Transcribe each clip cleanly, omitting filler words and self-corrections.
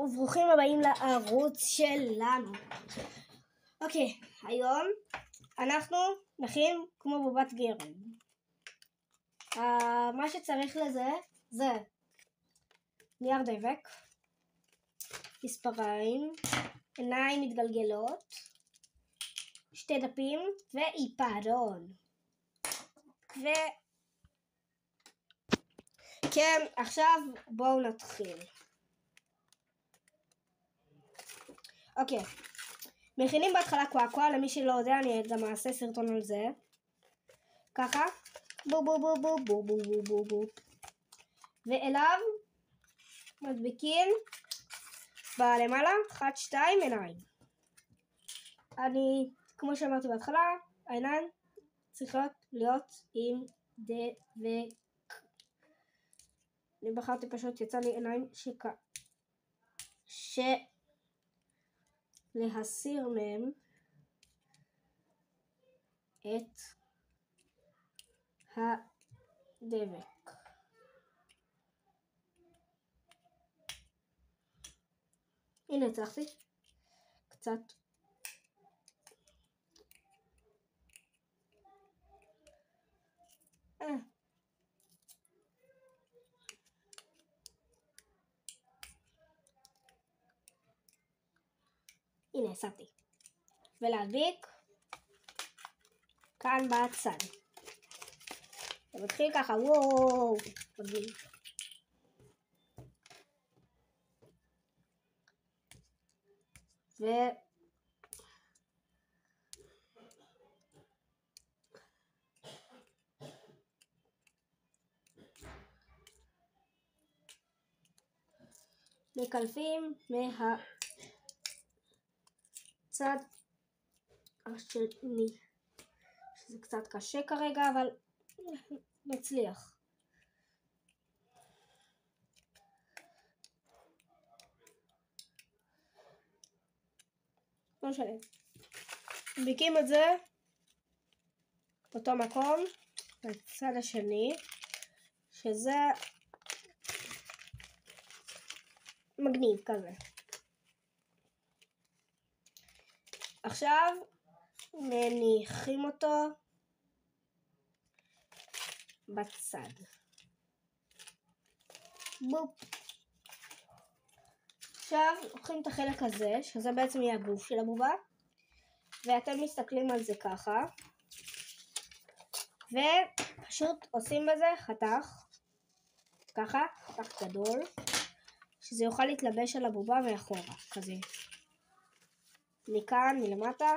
וברוכים הבאים לערוץ שלנו. אוקיי, היום אנחנו נכין כמו בובת גרם. מה שצריך לזה זה נייר דבק, מספריים, עיניים מתגלגלות, 2 דפים ועיפרון. כן, עכשיו בואו נתחיל. אוקיי, מכינים בהתחלה קוואקווה, למי שלא יודע אני גם אעשה סרטון על זה. ככה, בו בו בו בו בו בו בו בו בו. ואליו מדביקים בלמעלה 1, 2 עיניים. כמו שאמרתי בהתחלה, העיניים צריכות להיות עם דבק. אני בחרתי פשוט, יצא לי עיניים להסיר מהם את הדבק. הנה הצלחתי קצת. הנה, שמתי. ולהדביק כאן בצד. זה מתחיל ככה, וואו, מגניב. מקלפים צד השני, שזה קצת קשה כרגע, אבל נצליח. לא משנה, מדביקים את זה באותו מקום בצד השני, שזה מגניב כזה. עכשיו מניחים אותו בצד. בופ. עכשיו לוקחים את החלק הזה, שזה בעצם יהיה הגוף של הבובה, ואתם מסתכלים על זה ככה, ופשוט עושים בזה חתך, ככה, חתך גדול, שזה יוכל להתלבש על הבובה מאחורה, כזה. מכאן, מלמטה,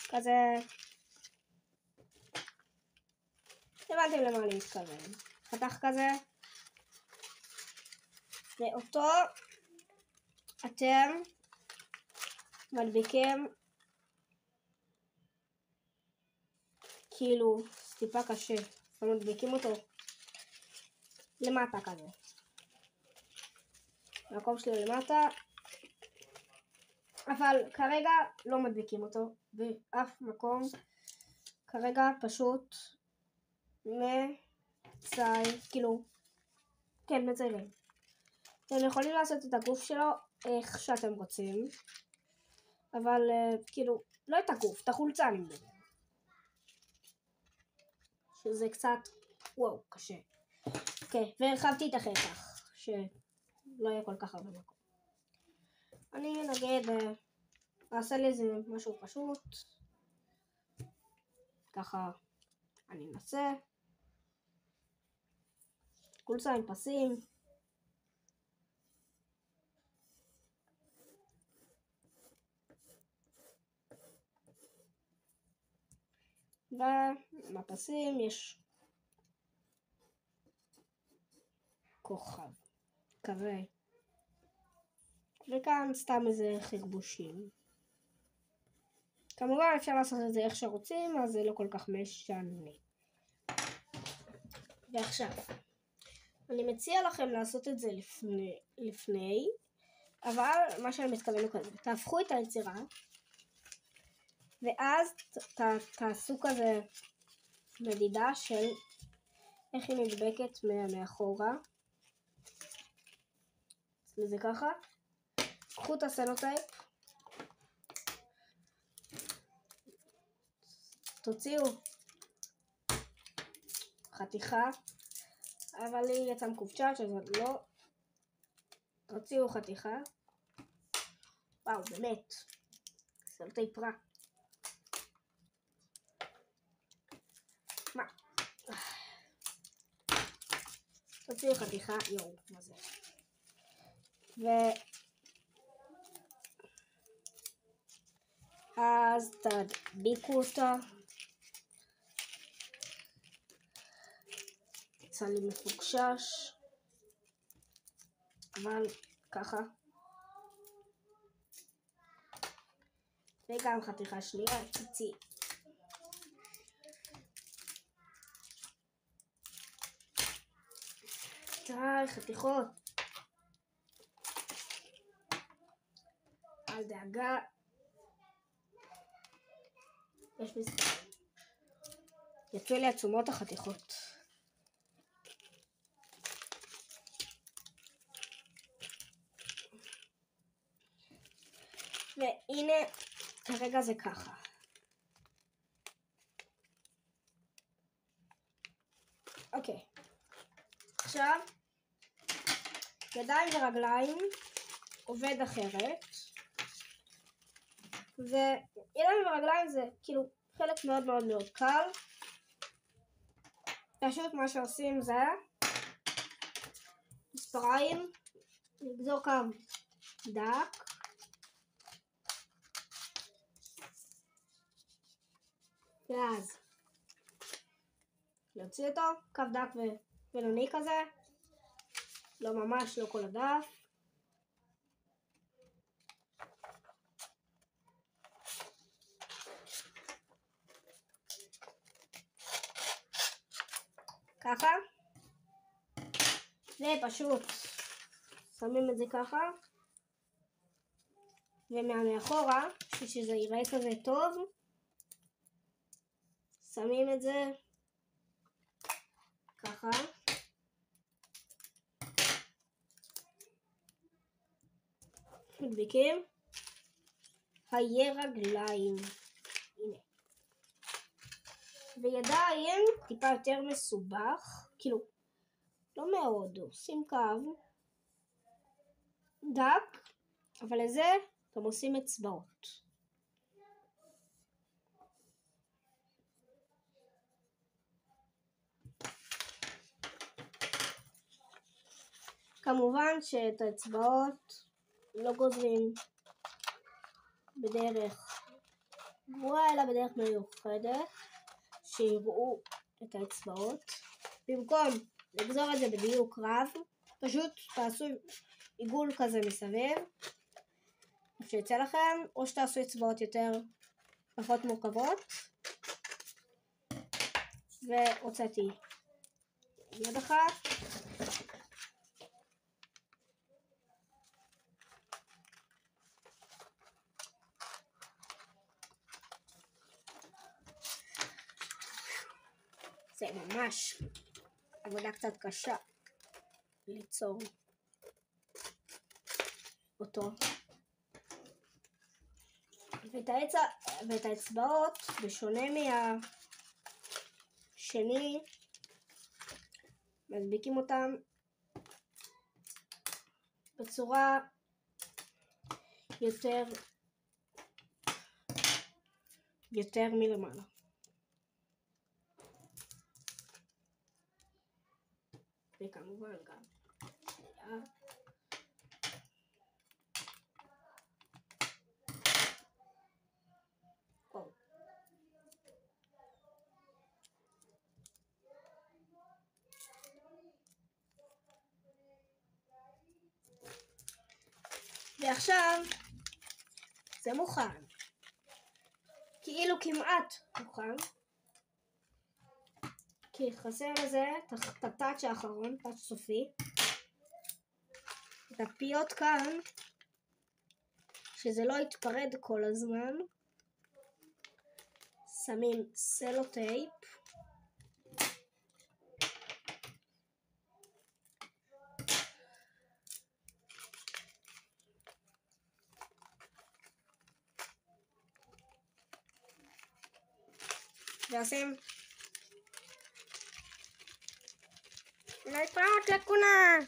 כזה. הבנתם למה אני מתכוון. חתך כזה. ואותו אתם מדביקים, כאילו, טיפה קשה. אתם מדביקים אותו למטה כזה. המקום שלי למטה. אבל כרגע לא מדביקים אותו באף מקום. כרגע פשוט כאילו, כן, מציירים. אתם יכולים לעשות את הגוף שלו איך שאתם רוצים, אבל כאילו, לא את הגוף, את החולצה אני מדבר. שזה קצת, וואו, קשה. אוקיי, והרחבתי את החתך, שלא יהיה כל כך הרבה מקום. אני נגיד, אעשה לי איזה משהו פשוט, ככה אני אנסה, חולצה עם פסים, ובפסים יש כוכב, כזה. וכאן סתם איזה חרבושים. כמובן אפשר לעשות את זה איך שרוצים, אז זה לא כל כך משנה. ועכשיו, אני מציע לכם לעשות את זה לפני, אבל מה שאני מתכוון הוא כזה. תהפכו את היצירה, ואז תעשו כזה מדידה של איך היא נדבקת מאחורה. וזה ככה. קחו את הסלוטייפ, תוציאו חתיכה, אבל לי יצא מקופצ'אץ' אז עוד לא. תוציאו חתיכה. וואו, באמת. סלוטייפ רע. מה? תוציאו חתיכה, יואו, מה זה? אז תדביקו אותה. יצא לי מפוקשש, אבל ככה. וגם חתיכה שנייה, תוציא. די, חתיכות. אל דאגה. יש מספרים. יצאו לי עצומות החתיכות. והנה, כרגע זה ככה. אוקיי. עכשיו, ידיים ורגליים עובד אחרת. וידיים ורגליים זה כאילו חלק מאוד מאוד מאוד קל. פשוט מה שעושים זה מספריים, לגזור קו דק, ואז להוציא אותו, קו דק ובינוני כזה, לא ממש, לא כל הדף. ככה, ופשוט שמים את זה ככה, ומאחורה, בשביל שזה ייראה כזה טוב, שמים את זה ככה, מדביקים, היה רגליים, הנה. וידיים טיפה יותר מסובך, כאילו לא מאוד, עושים קו דק, אבל לזה אתם עושים אצבעות. כמובן שאת האצבעות לא גוזרים בדרך וואלה, בדרך מיוחדת שיראו את האצבעות. במקום לגזור את זה בדיוק רב, פשוט תעשו עיגול כזה מסביב שיצא לכם, או שתעשו אצבעות יותר פחות מורכבות. והוצאתי יד אחת, זה ממש עבודה קצת קשה ליצור אותו. ואת האצבעות, בשונה מהשני, מדביקים אותם בצורה יותר מלמעלה. וכמובן גם ועכשיו זה מוכן, כאילו כמעט מוכן, כי חסר לזה את הטאץ' האחרון, טאץ' סופי, את הפיות כאן, שזה לא יתפרד כל הזמן. שמים סלוטייפ, ועושים להתראות לכולם.